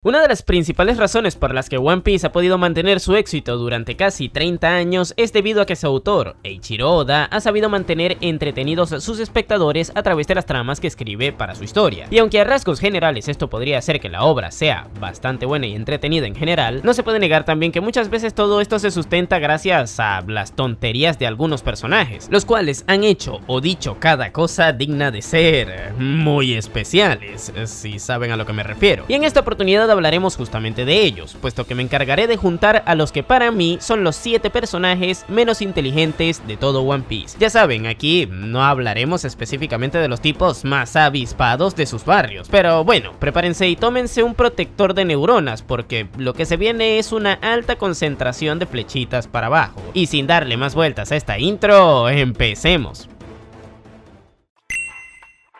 Una de las principales razones por las que One Piece ha podido mantener su éxito durante casi 30 años es debido a que su autor, Eiichiro Oda, ha sabido mantener entretenidos a sus espectadores a través de las tramas que escribe para su historia. Y aunque a rasgos generales esto podría hacer que la obra sea bastante buena y entretenida en general, no se puede negar también que muchas veces todo esto se sustenta gracias a las tonterías de algunos personajes, los cuales han hecho o dicho cada cosa digna de ser muy especiales, si saben a lo que me refiero. Y en esta oportunidad hablaremos justamente de ellos, puesto que me encargaré de juntar a los que para mí son los 7 personajes menos inteligentes de todo One Piece. Ya saben, aquí no hablaremos específicamente de los tipos más avispados de sus barrios, pero bueno, prepárense y tómense un protector de neuronas, porque lo que se viene es una alta concentración de flechitas para abajo. Y sin darle más vueltas a esta intro, empecemos.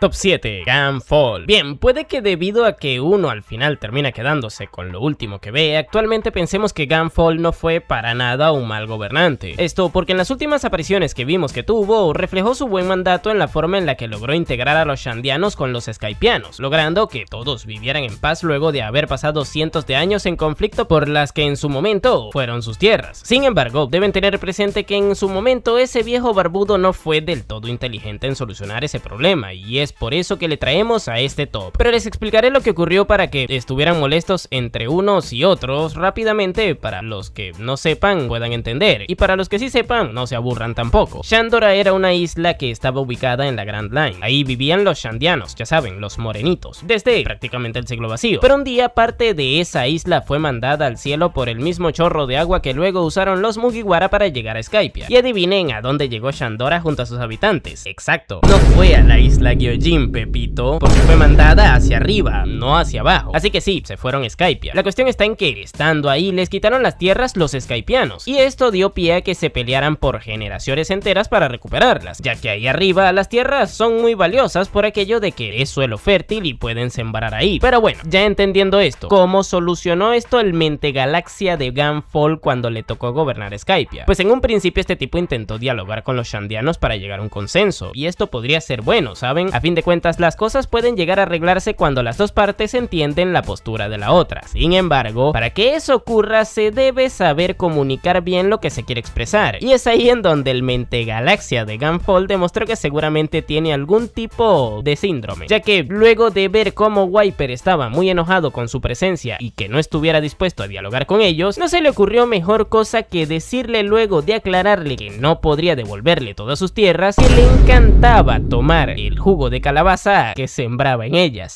Top 7. Gunfall. Bien, puede que debido a que uno al final termina quedándose con lo último que ve, actualmente pensemos que Gunfall no fue para nada un mal gobernante. Esto porque en las últimas apariciones que vimos que tuvo, reflejó su buen mandato en la forma en la que logró integrar a los Shandianos con los Skypianos, logrando que todos vivieran en paz luego de haber pasado cientos de años en conflicto por las que en su momento fueron sus tierras. Sin embargo, deben tener presente que en su momento ese viejo barbudo no fue del todo inteligente en solucionar ese problema, y es por eso que le traemos a este top. Pero les explicaré lo que ocurrió para que estuvieran molestos entre unos y otros rápidamente, para los que no sepan puedan entender, y para los que sí sepan no se aburran tampoco. Shandora era una isla que estaba ubicada en la Grand Line. Ahí vivían los Shandianos, ya saben, los morenitos, desde prácticamente el siglo vacío. Pero un día parte de esa isla fue mandada al cielo por el mismo chorro de agua que luego usaron los Mugiwara para llegar a Skypiea. Y adivinen a dónde llegó Shandora junto a sus habitantes. Exacto, no fue a la isla Gyojin, Pepito, porque fue mandada hacia arriba, no hacia abajo. Así que sí, se fueron a Skypiea. La cuestión está en que, estando ahí, les quitaron las tierras los Skypianos, y esto dio pie a que se pelearan por generaciones enteras para recuperarlas, ya que ahí arriba las tierras son muy valiosas por aquello de que es suelo fértil y pueden sembrar ahí. Pero bueno, ya entendiendo esto, ¿cómo solucionó esto el mente galaxia de Gunfall cuando le tocó gobernar Skypiea? Pues en un principio este tipo intentó dialogar con los Shandianos para llegar a un consenso, y esto podría ser bueno, ¿saben? A fin de cuentas, las cosas pueden llegar a arreglarse cuando las dos partes entienden la postura de la otra. Sin embargo, para que eso ocurra se debe saber comunicar bien lo que se quiere expresar, y es ahí en donde el mente galaxia de Gunfall demostró que seguramente tiene algún tipo de síndrome, ya que luego de ver cómo Wiper estaba muy enojado con su presencia y que no estuviera dispuesto a dialogar con ellos, no se le ocurrió mejor cosa que decirle, luego de aclararle que no podría devolverle todas sus tierras, que le encantaba tomar el jugo de calabaza que sembraba en ellas.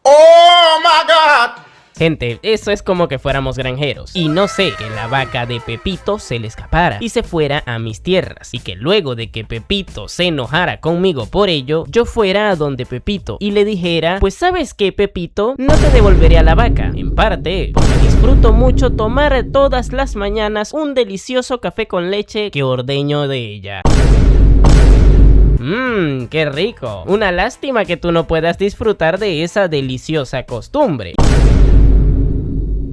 ¡Oh my God! Gente, eso es como que fuéramos granjeros y no sé, que la vaca de Pepito se le escapara y se fuera a mis tierras, y que luego de que Pepito se enojara conmigo por ello, yo fuera a donde Pepito y le dijera: pues sabes qué, Pepito, no te devolveré a la vaca, en parte porque disfruto mucho tomar todas las mañanas un delicioso café con leche que ordeño de ella. ¡Qué rico! Una lástima que tú no puedas disfrutar de esa deliciosa costumbre.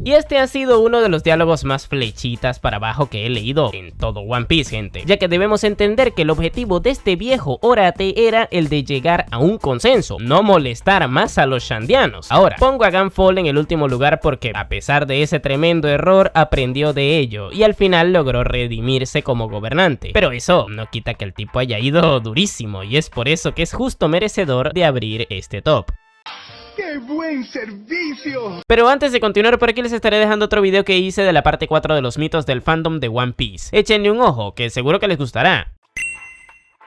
Y este ha sido uno de los diálogos más flechitas para abajo que he leído en todo One Piece, gente, ya que debemos entender que el objetivo de este viejo orate era el de llegar a un consenso, no molestar más a los Shandianos. Ahora, pongo a Gunfall en el último lugar porque, a pesar de ese tremendo error, aprendió de ello y al final logró redimirse como gobernante. Pero eso no quita que el tipo haya ido durísimo, y es por eso que es justo merecedor de abrir este top. ¡Qué buen servicio! Pero antes de continuar, por aquí les estaré dejando otro video que hice de la parte 4 de los mitos del fandom de One Piece. Échenle un ojo, que seguro que les gustará.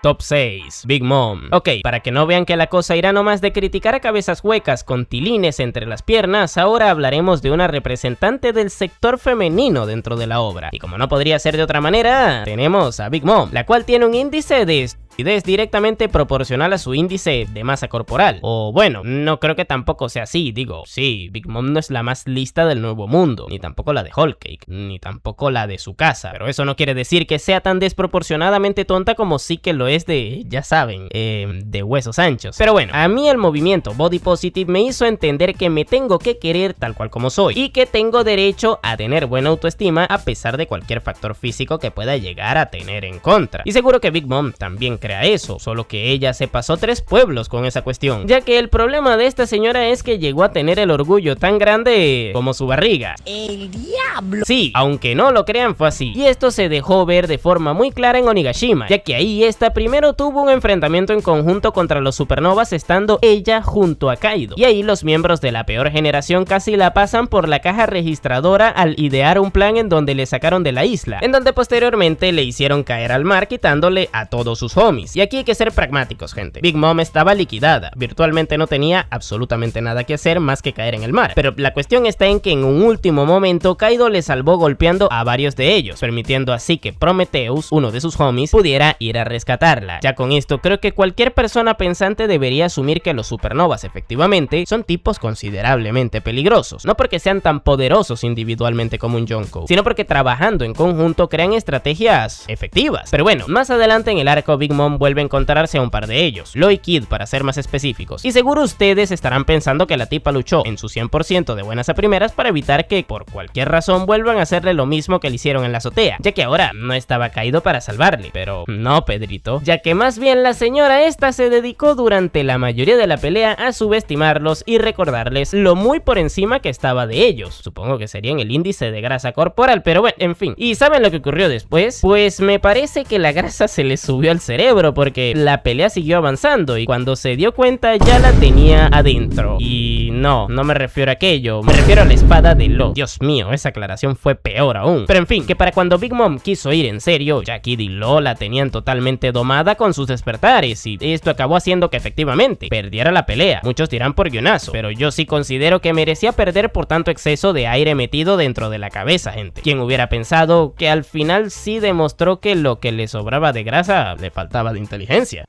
Top 6. Big Mom. Ok, para que no vean que la cosa irá nomás de criticar a cabezas huecas con tilines entre las piernas, ahora hablaremos de una representante del sector femenino dentro de la obra. Y como no podría ser de otra manera, tenemos a Big Mom, la cual tiene un índice de estupidez directamente proporcional a su índice de masa corporal. O bueno, no creo que tampoco sea así, digo, sí, Big Mom no es la más lista del Nuevo Mundo, ni tampoco la de Whole Cake, ni tampoco la de su casa, pero eso no quiere decir que sea tan desproporcionadamente tonta como sí que lo es de, ya saben, de huesos anchos. Pero bueno, a mí el movimiento Body Positive me hizo entender que me tengo que querer tal cual como soy, y que tengo derecho a tener buena autoestima a pesar de cualquier factor físico que pueda llegar a tener en contra. Y seguro que Big Mom también cree crea eso, solo que ella se pasó 3 pueblos con esa cuestión, ya que el problema de esta señora es que llegó a tener el orgullo tan grande como su barriga. ¡El diablo! Sí, aunque no lo crean, fue así, y esto se dejó ver de forma muy clara en Onigashima, ya que ahí esta primero tuvo un enfrentamiento en conjunto contra los supernovas estando ella junto a Kaido, y ahí los miembros de la peor generación casi la pasan por la caja registradora al idear un plan en donde le sacaron de la isla, en donde posteriormente le hicieron caer al mar quitándole a todos sus homies. Y aquí hay que ser pragmáticos, gente. Big Mom estaba liquidada, virtualmente no tenía absolutamente nada que hacer más que caer en el mar, pero la cuestión está en que en un último momento Kaido le salvó golpeando a varios de ellos, permitiendo así que Prometheus, uno de sus homies, pudiera ir a rescatarla. Ya con esto creo que cualquier persona pensante debería asumir que los supernovas efectivamente son tipos considerablemente peligrosos, no porque sean tan poderosos individualmente como un Yonko, sino porque trabajando en conjunto crean estrategias efectivas. Pero bueno, más adelante en el arco Big Mom vuelve a encontrarse a un par de ellos, Law y Kid para ser más específicos, y seguro ustedes estarán pensando que la tipa luchó en su 100% de buenas a primeras para evitar que por cualquier razón vuelvan a hacerle lo mismo que le hicieron en la azotea, ya que ahora no estaba caído para salvarle, pero no, Pedrito, ya que más bien la señora esta se dedicó durante la mayoría de la pelea a subestimarlos y recordarles lo muy por encima que estaba de ellos. Supongo que serían el índice de grasa corporal, pero bueno, en fin. ¿Y saben lo que ocurrió después? Pues me parece que la grasa se le subió al cerebro porque la pelea siguió avanzando y cuando se dio cuenta ya la tenía adentro. Y no me refiero a aquello, me refiero a la espada de Law. Dios mío, esa aclaración fue peor aún. Pero en fin, que para cuando Big Mom quiso ir en serio, ya Kid y Law la tenían totalmente domada con sus despertares y esto acabó haciendo que efectivamente perdiera la pelea. Muchos dirán por guionazo, pero yo sí considero que merecía perder por tanto exceso de aire metido dentro de la cabeza, gente. ¿Quién hubiera pensado que al final sí demostró que lo que le sobraba de grasa le faltaba de inteligencia?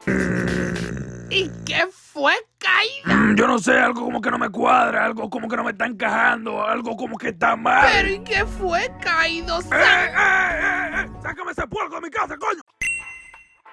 ¿Y qué fue, Kaido? Yo no sé, algo como que no me cuadra, algo como que no me está encajando, algo como que está mal. ¿Pero y qué fue, Kaido? ¡Sácame ese puerco de mi casa, coño!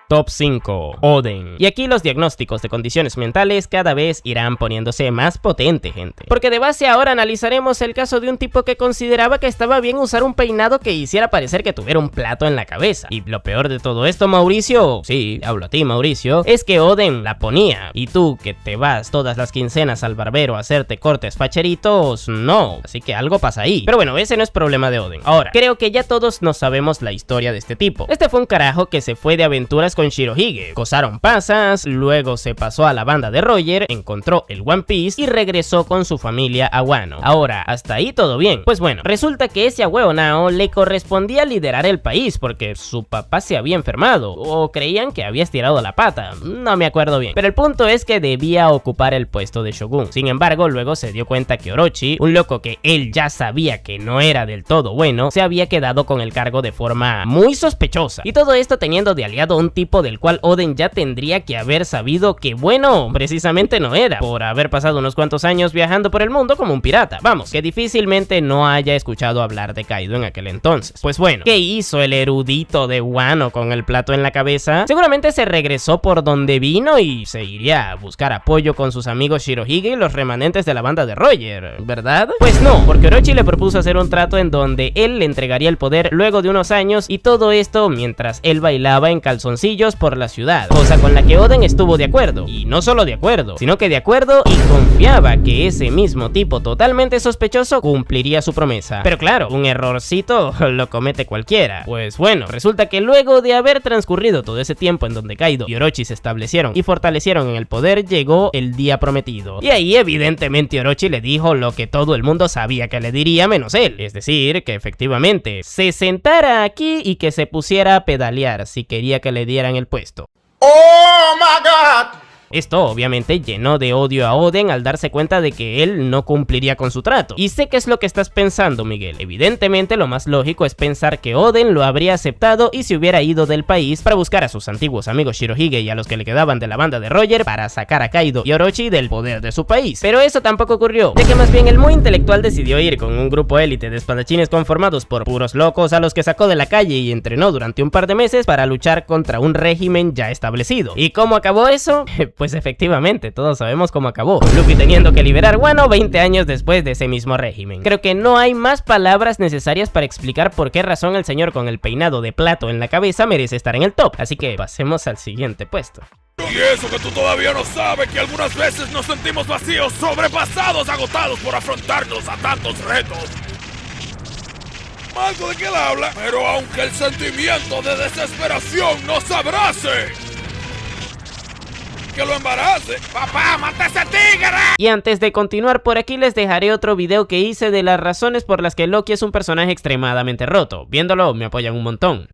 Top 5. Oden. Y aquí los diagnósticos de condiciones mentales cada vez irán poniéndose más potente, gente. Porque de base ahora analizaremos el caso de un tipo que consideraba que estaba bien usar un peinado que hiciera parecer que tuviera un plato en la cabeza. Y lo peor de todo esto, Mauricio, sí, hablo a ti, Mauricio, es que Oden la ponía. Y tú, que te vas todas las quincenas al barbero a hacerte cortes facheritos, no. Así que algo pasa ahí. Pero bueno, ese no es problema de Oden. Ahora, creo que ya todos nos sabemos la historia de este tipo. Este fue un carajo que se fue de aventuras con Shirohige, gozaron pasas, luego se pasó a la banda de Roger, encontró el One Piece y regresó con su familia a Wano. Ahora, hasta ahí todo bien. Pues bueno, resulta que ese ahueonao le correspondía liderar el país porque su papá se había enfermado, o creían que había estirado la pata, no me acuerdo bien. Pero el punto es que debía ocupar el puesto de Shogun. Sin embargo, luego se dio cuenta que Orochi, un loco que él ya sabía que no era del todo bueno, se había quedado con el cargo de forma muy sospechosa. Y todo esto teniendo de aliado a un tipo del cual Oden ya tendría que haber sabido que bueno, precisamente no era, por haber pasado unos cuantos años viajando por el mundo como un pirata. Vamos, que difícilmente no haya escuchado hablar de Kaido en aquel entonces. Pues bueno, ¿qué hizo el erudito de Wano con el plato en la cabeza? Seguramente se regresó por donde vino y se iría a buscar apoyo con sus amigos Shirohige y los remanentes de la banda de Roger, ¿verdad? Pues no, porque Orochi le propuso hacer un trato en donde él le entregaría el poder luego de unos años y todo esto mientras él bailaba en calzoncillos por la ciudad, cosa con la que Oden estuvo de acuerdo, y no solo de acuerdo, sino que de acuerdo y confiaba que ese mismo tipo totalmente sospechoso cumpliría su promesa. Pero claro, un errorcito lo comete cualquiera. Pues bueno, resulta que luego de haber transcurrido todo ese tiempo en donde Kaido y Orochi se establecieron y fortalecieron en el poder, llegó el día prometido. Y ahí evidentemente Orochi le dijo lo que todo el mundo sabía que le diría menos él, es decir, que efectivamente se sentara aquí y que se pusiera a pedalear si quería que le dieran el puesto. Oh my God. Esto obviamente llenó de odio a Oden al darse cuenta de que él no cumpliría con su trato. Y sé que es lo que estás pensando, Miguel. Evidentemente lo más lógico es pensar que Oden lo habría aceptado y se hubiera ido del país para buscar a sus antiguos amigos Shirohige y a los que le quedaban de la banda de Roger para sacar a Kaido y Orochi del poder de su país. Pero eso tampoco ocurrió, ya que más bien el muy intelectual decidió ir con un grupo élite de espadachines conformados por puros locos a los que sacó de la calle y entrenó durante un par de meses para luchar contra un régimen ya establecido. ¿Y cómo acabó eso? Pues efectivamente, todos sabemos cómo acabó, con Luffy teniendo que liberar Wano 20 años después de ese mismo régimen. Creo que no hay más palabras necesarias para explicar por qué razón el señor con el peinado de plato en la cabeza merece estar en el top, así que pasemos al siguiente puesto. Y eso que tú todavía no sabes, que algunas veces nos sentimos vacíos, sobrepasados, agotados por afrontarnos a tantos retos. Algo de que él habla, pero aunque el sentimiento de desesperación nos abrace, que lo embarace. ¡Papá, mata a ese tigre! Y antes de continuar, por aquí les dejaré otro video que hice de las razones por las que Loki es un personaje extremadamente roto. Viéndolo me apoyan un montón.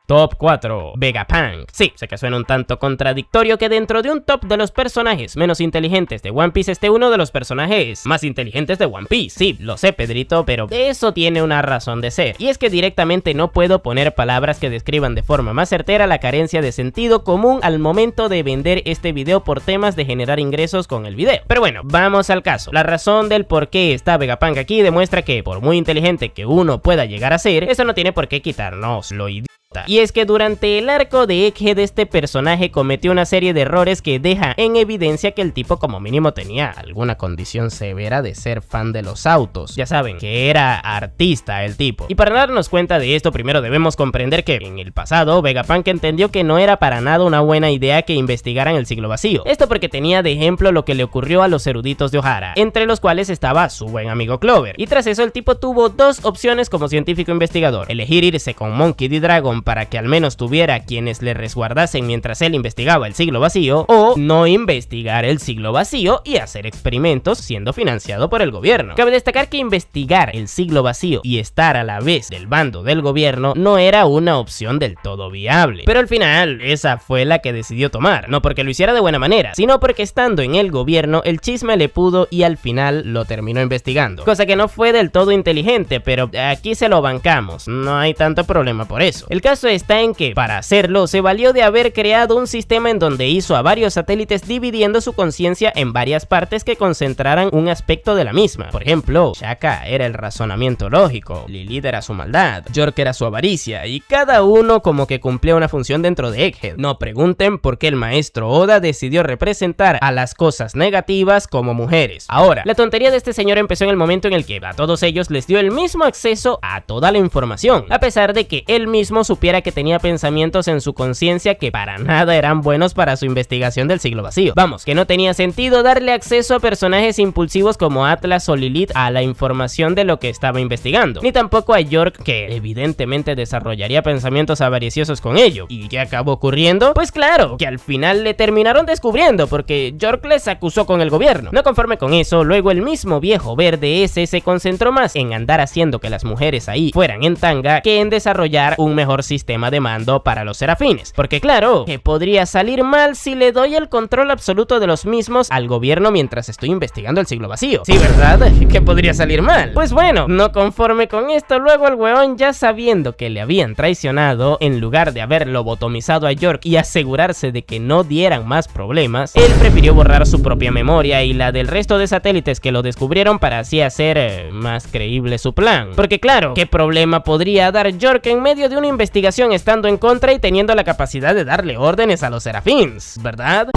Top 4. Vegapunk. Sí, sé que suena un tanto contradictorio que dentro de un top de los personajes menos inteligentes de One Piece esté uno de los personajes más inteligentes de One Piece. Sí, lo sé, Pedrito, pero eso tiene una razón de ser. Y es que directamente no puedo poner palabras que describan de forma más certera la carencia de sentido común al momento de vender este video por temas de generar ingresos con el video. Pero bueno, vamos al caso. La razón del por qué está Vegapunk aquí demuestra que por muy inteligente que uno pueda llegar a ser, eso no tiene por qué quitarnos lo idiota. Y es que durante el arco de Egghead este personaje cometió una serie de errores que deja en evidencia que el tipo como mínimo tenía alguna condición severa de ser fan de los autos. Ya saben, que era artista el tipo. Y para darnos cuenta de esto, primero debemos comprender que en el pasado Vegapunk entendió que no era para nada una buena idea que investigaran el siglo vacío. Esto porque tenía de ejemplo lo que le ocurrió a los eruditos de Ohara, entre los cuales estaba su buen amigo Clover. Y tras eso el tipo tuvo dos opciones como científico investigador: elegir irse con Monkey D. Dragon para que al menos tuviera quienes le resguardasen mientras él investigaba el siglo vacío, o no investigar el siglo vacío y hacer experimentos siendo financiado por el gobierno. Cabe destacar que investigar el siglo vacío y estar a la vez del bando del gobierno no era una opción del todo viable, pero al final esa fue la que decidió tomar, no porque lo hiciera de buena manera, sino porque estando en el gobierno el chisme le pudo y al final lo terminó investigando, cosa que no fue del todo inteligente, pero aquí se lo bancamos, no hay tanto problema por eso. El caso está en que para hacerlo se valió de haber creado un sistema en donde hizo a varios satélites dividiendo su conciencia en varias partes que concentraran un aspecto de la misma. Por ejemplo, Shaka era el razonamiento lógico, Lilith era su maldad, York era su avaricia, y cada uno como que cumplía una función dentro de Egghead. No pregunten por qué el maestro Oda decidió representar a las cosas negativas como mujeres. Ahora, la tontería de este señor empezó en el momento en el que a todos ellos les dio el mismo acceso a toda la información, a pesar de que él mismo supiera que tenía pensamientos en su conciencia que para nada eran buenos para su investigación del siglo vacío. Vamos, que no tenía sentido darle acceso a personajes impulsivos como Atlas o Lilith a la información de lo que estaba investigando, ni tampoco a York, que evidentemente desarrollaría pensamientos avariciosos con ello. ¿Y qué acabó ocurriendo? Pues claro, que al final le terminaron descubriendo porque York les acusó con el gobierno. No conforme con eso, luego el mismo viejo verde ese se concentró más en andar haciendo que las mujeres ahí fueran en tanga que en desarrollar un mejor sistema de mando para los serafines, porque claro, que podría salir mal si le doy el control absoluto de los mismos al gobierno mientras estoy investigando el siglo vacío. Sí, ¿verdad? ¿Qué podría salir mal? Pues bueno, no conforme con esto, luego el weón, ya sabiendo que le habían traicionado, en lugar de haber lobotomizado a York y asegurarse de que no dieran más problemas, él prefirió borrar su propia memoria y la del resto de satélites que lo descubrieron para así hacer más creíble su plan. Porque claro, ¿qué problema podría dar York en medio de una investigación estando en contra y teniendo la capacidad de darle órdenes a los serafines, ¿verdad?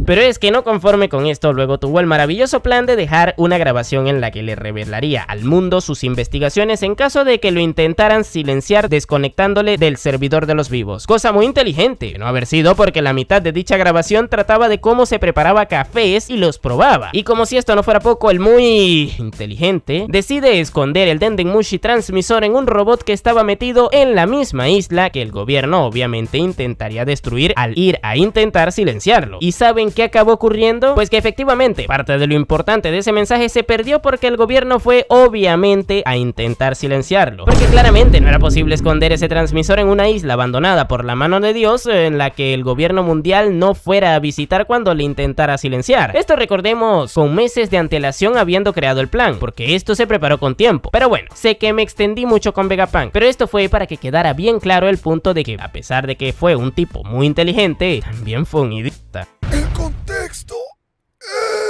Pero es que no conforme con esto, luego tuvo el maravilloso plan de dejar una grabación en la que le revelaría al mundo sus investigaciones en caso de que lo intentaran silenciar desconectándole del servidor de los vivos. Cosa muy inteligente, de no haber sido porque la mitad de dicha grabación trataba de cómo se preparaba cafés y los probaba. Y como si esto no fuera poco, el muy inteligente decide esconder el Dendenmushi transmisor en un robot que estaba metido en la misma isla que el gobierno obviamente intentaría destruir al ir a intentar silenciarlo. ¿Y saben qué acabó ocurriendo? Pues que efectivamente parte de lo importante de ese mensaje se perdió porque el gobierno fue obviamente a intentar silenciarlo, porque claramente no era posible esconder ese transmisor en una isla abandonada por la mano de Dios en la que el gobierno mundial no fuera a visitar cuando le intentara silenciar. Esto recordemos con meses de antelación habiendo creado el plan, porque esto se preparó con tiempo. Pero bueno, sé que me extendí mucho con Vegapunk, pero esto fue para que quedara bien claro el punto de que a pesar de que fue un tipo muy inteligente, también fue un idiota. El contexto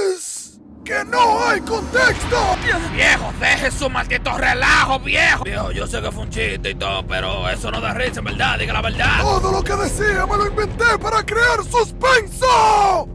es ¡Que no hay contexto! Viejo, deje su maldito relajo, viejo. Viejo, yo sé que fue un chiste y todo, pero eso no da risa, en verdad, diga la verdad. Todo lo que decía me lo inventé para crear suspenso.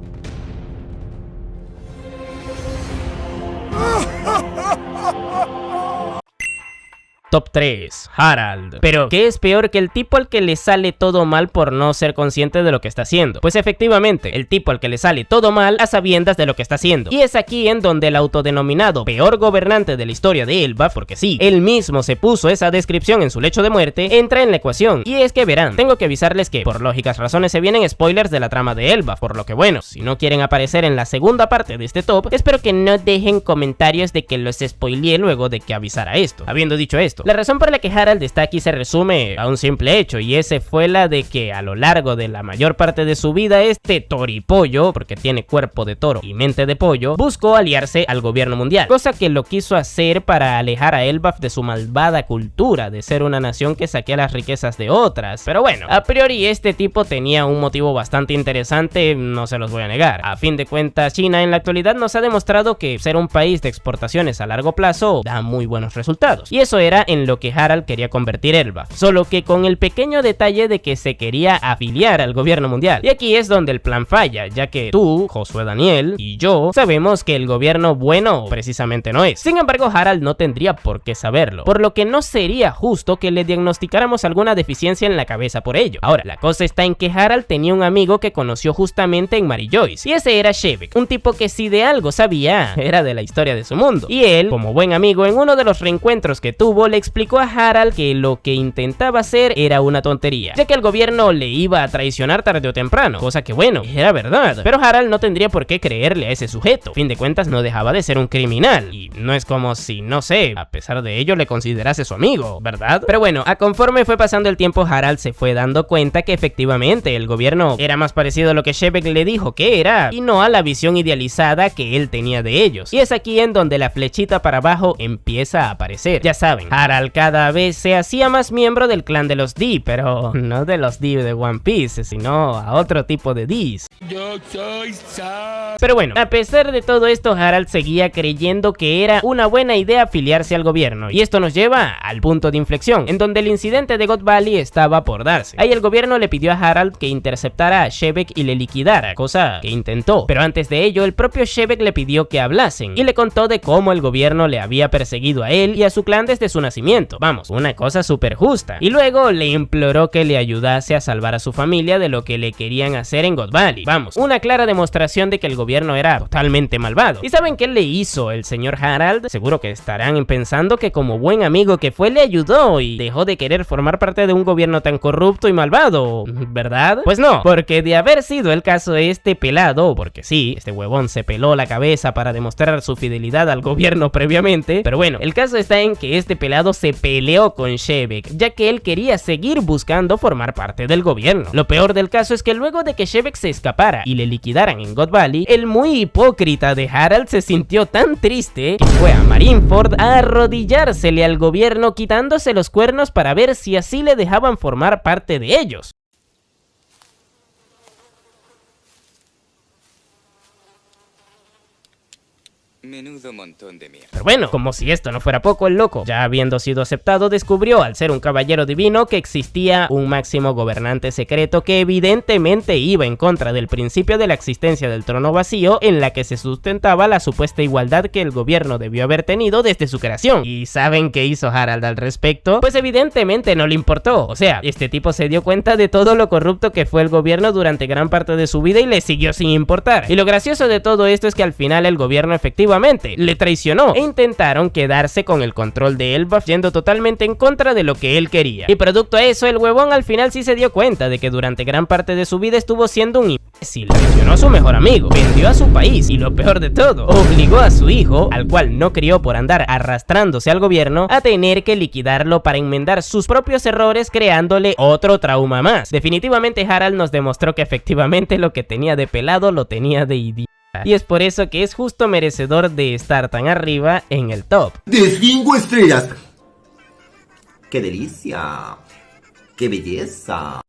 Top 3. Harald. Pero, ¿qué es peor que el tipo al que le sale todo mal por no ser consciente de lo que está haciendo? Pues efectivamente, el tipo al que le sale todo mal a sabiendas de lo que está haciendo. Y es aquí en donde el autodenominado peor gobernante de la historia de Elbaf, porque sí, él mismo se puso esa descripción en su lecho de muerte, entra en la ecuación. Y es que verán, tengo que avisarles que por lógicas razones se vienen spoilers de la trama de Elbaf, por lo que bueno, si no quieren aparecer en la segunda parte de este top, espero que no dejen comentarios de que los spoileé luego de que avisara esto. Habiendo dicho esto, la razón por la que Harald está aquí se resume a un simple hecho, y ese fue la de que a lo largo de la mayor parte de su vida este toripollo, porque tiene cuerpo de toro y mente de pollo, buscó aliarse al gobierno mundial, cosa que lo quiso hacer para alejar a Elbaf de su malvada cultura de ser una nación que saquea las riquezas de otras. Pero bueno, a priori este tipo tenía un motivo bastante interesante, no se los voy a negar. A fin de cuentas, China en la actualidad nos ha demostrado que ser un país de exportaciones a largo plazo da muy buenos resultados, y eso era en lo que Harald quería convertir Elbaf, solo que con el pequeño detalle de que se quería afiliar al gobierno mundial. Y aquí es donde el plan falla, ya que tú, Josué Daniel y yo sabemos que el gobierno bueno precisamente no es. Sin embargo, Harald no tendría por qué saberlo, por lo que no sería justo que le diagnosticáramos alguna deficiencia en la cabeza por ello. Ahora, la cosa está en que Harald tenía un amigo que conoció justamente en Mary Joyce, y ese era Shebek, un tipo que si de algo sabía, era de la historia de su mundo. Y él, como buen amigo, en uno de los reencuentros que tuvo, le explicó a Harald que lo que intentaba hacer era una tontería, ya que el gobierno le iba a traicionar tarde o temprano, cosa que bueno, era verdad, pero Harald no tendría por qué creerle a ese sujeto. A fin de cuentas no dejaba de ser un criminal, y no es como si, no sé, a pesar de ello le considerase su amigo, ¿verdad? Pero bueno, a conforme fue pasando el tiempo, Harald se fue dando cuenta que efectivamente el gobierno era más parecido a lo que Shebek le dijo que era, y no a la visión idealizada que él tenía de ellos. Y es aquí en donde la flechita para abajo empieza a aparecer. Ya saben, Harald cada vez se hacía más miembro del clan de los D, pero no de los D de One Piece, sino a otro tipo de Ds. Yo soy Sam. Pero bueno, a pesar de todo esto, Harald seguía creyendo que era una buena idea afiliarse al gobierno, y esto nos lleva al punto de inflexión, en donde el incidente de God Valley estaba por darse. Ahí el gobierno le pidió a Harald que interceptara a Shebek y le liquidara, cosa que intentó, pero antes de ello el propio Shebek le pidió que hablasen, y le contó de cómo el gobierno le había perseguido a él y a su clan desde su nacimiento. Vamos, una cosa súper justa. Y luego le imploró que le ayudase a salvar a su familia de lo que le querían hacer en God Valley. Vamos, una clara demostración de que el gobierno era totalmente malvado. ¿Y saben qué le hizo el señor Harald? Seguro que estarán pensando que como buen amigo que fue le ayudó y dejó de querer formar parte de un gobierno tan corrupto y malvado, ¿verdad? Pues no, porque de haber sido el caso este pelado, porque sí, este huevón se peló la cabeza para demostrar su fidelidad al gobierno previamente, pero bueno, el caso está en que este pelado se peleó con Shebek, ya que él quería seguir buscando formar parte del gobierno. Lo peor del caso es que luego de que Shebek se escapara y le liquidaran en God Valley, el muy hipócrita de Harald se sintió tan triste que fue a Marineford a arrodillársele al gobierno quitándose los cuernos para ver si así le dejaban formar parte de ellos. Menudo montón de mierda. Pero bueno, como si esto no fuera poco, el loco, ya habiendo sido aceptado, descubrió al ser un caballero divino que existía un máximo gobernante secreto que evidentemente iba en contra del principio de la existencia del trono vacío, en la que se sustentaba la supuesta igualdad que el gobierno debió haber tenido desde su creación. ¿Y saben qué hizo Harald al respecto? Pues evidentemente no le importó. O sea, este tipo se dio cuenta de todo lo corrupto que fue el gobierno durante gran parte de su vida y le siguió sin importar. Y lo gracioso de todo esto es que al final el gobierno efectivamente le traicionó e intentaron quedarse con el control de Elbaf, yendo totalmente en contra de lo que él quería. Y producto a eso, el huevón al final sí se dio cuenta de que durante gran parte de su vida estuvo siendo un imbécil. Traicionó a su mejor amigo, vendió a su país y lo peor de todo, obligó a su hijo, al cual no crió por andar arrastrándose al gobierno, a tener que liquidarlo para enmendar sus propios errores, creándole otro trauma más. Definitivamente Harald nos demostró que efectivamente lo que tenía de pelado lo tenía de idiota. Y es por eso que es justo merecedor de estar tan arriba en el top. De 5 estrellas. ¡Qué delicia! ¡Qué belleza!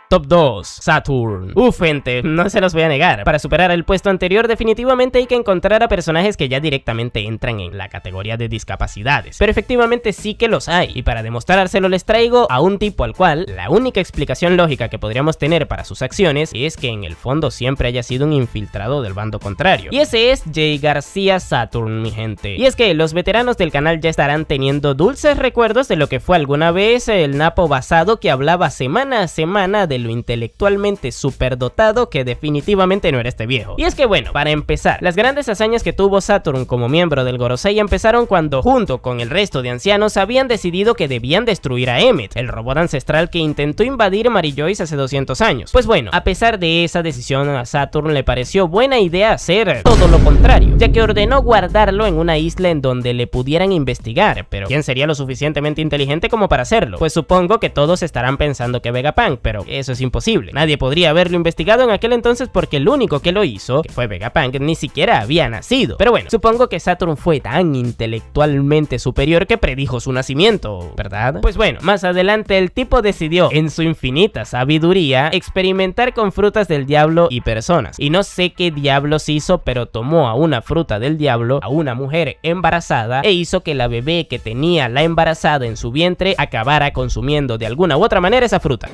Top 2. Saturn. Gente, no se los voy a negar. Para superar el puesto anterior definitivamente hay que encontrar a personajes que ya directamente entran en la categoría de discapacidades. Pero efectivamente sí que los hay. Y para demostrárselo les traigo a un tipo al cual la única explicación lógica que podríamos tener para sus acciones es que en el fondo siempre haya sido un infiltrado del bando contrario. Y ese es Jay García Saturn, mi gente. Y es que los veteranos del canal ya estarán teniendo dulces recuerdos de lo que fue alguna vez el napo basado que hablaba semana a semana de lo intelectualmente superdotado que definitivamente no era este viejo. Y es que bueno, para empezar, las grandes hazañas que tuvo Saturn como miembro del Gorosei empezaron cuando, junto con el resto de ancianos, habían decidido que debían destruir a Emmet, el robot ancestral que intentó invadir Mary Joyce hace 200 años. Pues bueno, a pesar de esa decisión, a Saturn le pareció buena idea hacer todo lo contrario, ya que ordenó guardarlo en una isla en donde le pudieran investigar. Pero ¿quién sería lo suficientemente inteligente como para hacerlo? Pues supongo que todos estarán pensando que Vegapunk, pero eso es imposible. Nadie podría haberlo investigado en aquel entonces porque el único que lo hizo, que fue Vegapunk, ni siquiera había nacido. Pero bueno, supongo que Saturn fue tan intelectualmente superior que predijo su nacimiento, ¿verdad? Pues bueno, más adelante el tipo decidió, en su infinita sabiduría, experimentar con frutas del diablo y personas. Y no sé qué diablos hizo, pero tomó a una fruta del diablo, a una mujer embarazada, e hizo que la bebé que tenía la embarazada en su vientre acabara consumiendo de alguna u otra manera esa fruta.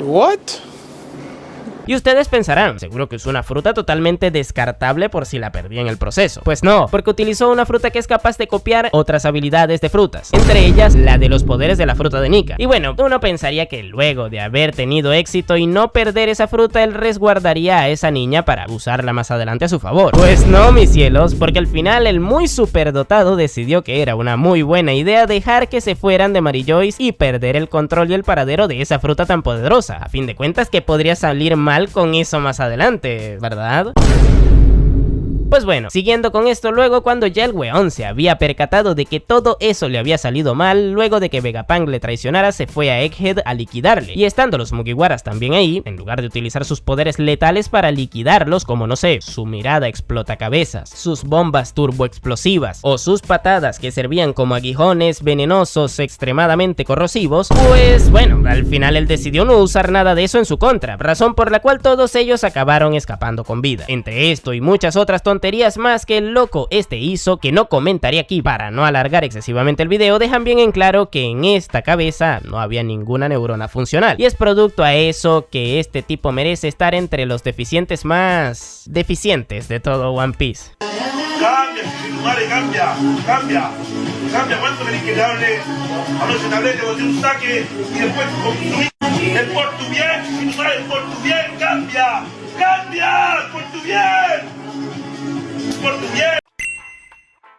What? Y ustedes pensarán, seguro que es una fruta totalmente descartable por si la perdí en el proceso. Pues no, porque utilizó una fruta que es capaz de copiar otras habilidades de frutas, entre ellas la de los poderes de la fruta de Nika. Y bueno, uno pensaría que luego de haber tenido éxito y no perder esa fruta, él resguardaría a esa niña para usarla más adelante a su favor. Pues no, mis cielos, porque al final el muy superdotado decidió que era una muy buena idea dejar que se fueran de Mary Joyce y perder el control y el paradero de esa fruta tan poderosa. A fin de cuentas, que podría salir mal con eso más adelante, ¿verdad? Pues bueno, siguiendo con esto, luego cuando ya el weón se había percatado de que todo eso le había salido mal, luego de que Vegapunk le traicionara, se fue a Egghead a liquidarle. Y estando los Mugiwaras también ahí, en lugar de utilizar sus poderes letales para liquidarlos, como no sé, su mirada explotacabezas, sus bombas turboexplosivas o sus patadas que servían como aguijones venenosos extremadamente corrosivos, pues bueno, al final él decidió no usar nada de eso en su contra, razón por la cual todos ellos acabaron escapando con vida. Entre esto y muchas otras tonterías más que el loco este hizo, que no comentaré aquí para no alargar excesivamente el video, dejan bien en claro que en esta cabeza no había ninguna neurona funcional. Y es producto a eso que este tipo merece estar entre los deficientes más deficientes de todo One Piece. Cambia, madre, cambia. ¿Cuánto querés que te hable? Ahora se te hablé, te boté un saque y después es por tu bien, y tu madre, por tu bien, cambia, por tu bien. Por tu bien.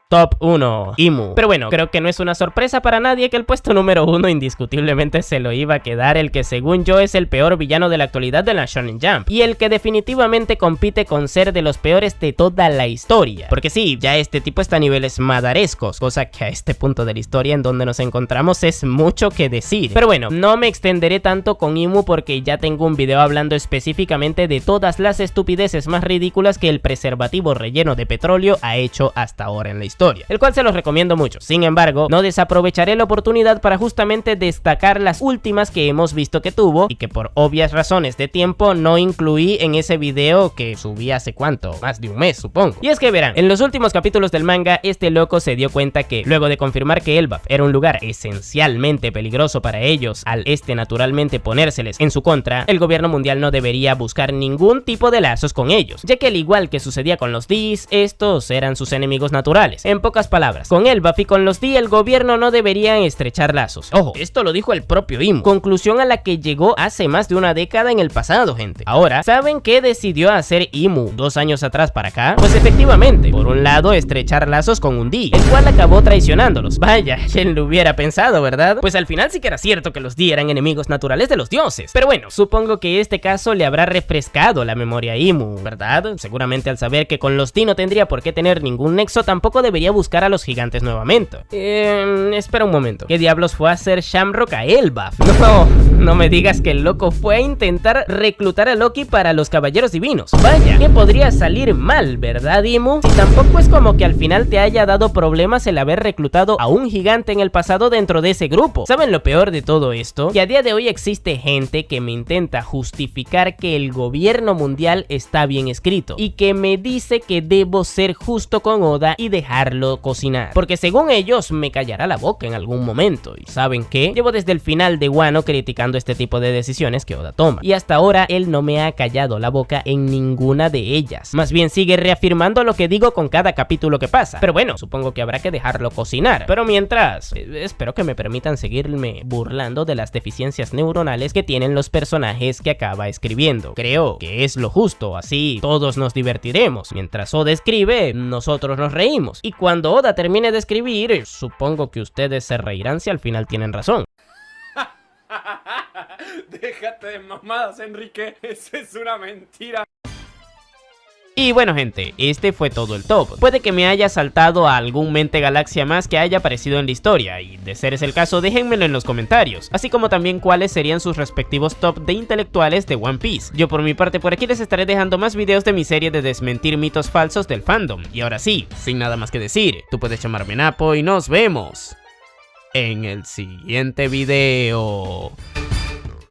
Top 1, Imu. Pero bueno, creo que no es una sorpresa para nadie que el puesto número 1 indiscutiblemente se lo iba a quedar el que según yo es el peor villano de la actualidad de la Shonen Jump, y el que definitivamente compite con ser de los peores de toda la historia. Porque sí, ya este tipo está a niveles madarescos, cosa que a este punto de la historia en donde nos encontramos es mucho que decir. Pero bueno, no me extenderé tanto con Imu porque ya tengo un video hablando específicamente de todas las estupideces más ridículas que el preservativo relleno de petróleo ha hecho hasta ahora en la historia, el cual se los recomiendo mucho. Sin embargo, no desaprovecharé la oportunidad para justamente destacar las últimas que hemos visto que tuvo y que por obvias razones de tiempo no incluí en ese video que subí hace cuánto, más de un mes supongo. Y es que verán, en los últimos capítulos del manga, este loco se dio cuenta que luego de confirmar que Elbaf era un lugar esencialmente peligroso para ellos, al naturalmente ponérseles en su contra, el gobierno mundial no debería buscar ningún tipo de lazos con ellos, ya que al igual que sucedía con los D's, estos eran sus enemigos naturales. En pocas palabras, con Elbaf y con los D el gobierno no deberían estrechar lazos. Ojo, esto lo dijo el propio Imu, conclusión a la que llegó hace más de una década en el pasado, gente. Ahora, ¿saben qué decidió hacer Imu 2 años atrás para acá? Pues efectivamente, por un lado estrechar lazos con un D, el cual acabó traicionándolos. Vaya, ¿quién lo hubiera pensado, verdad? Pues al final sí que era cierto que los D eran enemigos naturales de los dioses. Pero bueno, supongo que este caso le habrá refrescado la memoria a Imu, ¿verdad? Seguramente al saber que con los D no tendría por qué tener ningún nexo, tampoco debería debería buscar a los gigantes nuevamente. Espera un momento. ¿Qué diablos fue a hacer Shamrock a Elbaf? No me digas que el loco fue a intentar reclutar a Loki para los Caballeros Divinos. Vaya, que podría salir mal, ¿verdad, Imu? Si tampoco es como que al final te haya dado problemas el haber reclutado a un gigante en el pasado dentro de ese grupo. ¿Saben lo peor de todo esto? Que a día de hoy existe gente que me intenta justificar que el gobierno mundial está bien escrito y que me dice que debo ser justo con Oda y dejarlo cocinar, porque según ellos me callará la boca en algún momento. ¿Y saben qué? Llevo desde el final de Wano criticando este tipo de decisiones que Oda toma, y hasta ahora él no me ha callado la boca en ninguna de ellas. Más bien sigue reafirmando lo que digo con cada capítulo que pasa. Pero bueno, supongo que habrá que dejarlo cocinar. Pero mientras, espero que me permitan seguirme burlando de las deficiencias neuronales que tienen los personajes que acaba escribiendo. Creo que es lo justo, así todos nos divertiremos. Mientras Oda escribe, nosotros nos reímos. Y cuando Oda termine de escribir, supongo que ustedes se reirán si al final tienen razón. Déjate de mamadas, Enrique. Eso es una mentira. Y bueno, gente, este fue todo el top. Puede que me haya saltado a algún mente galaxia más que haya aparecido en la historia, y de ser ese el caso déjenmelo en los comentarios, así como también cuáles serían sus respectivos top de intelectuales de One Piece. Yo por mi parte por aquí les estaré dejando más videos de mi serie de desmentir mitos falsos del fandom. Y ahora sí, sin nada más que decir, tú puedes llamarme Napo y nos vemos en el siguiente video.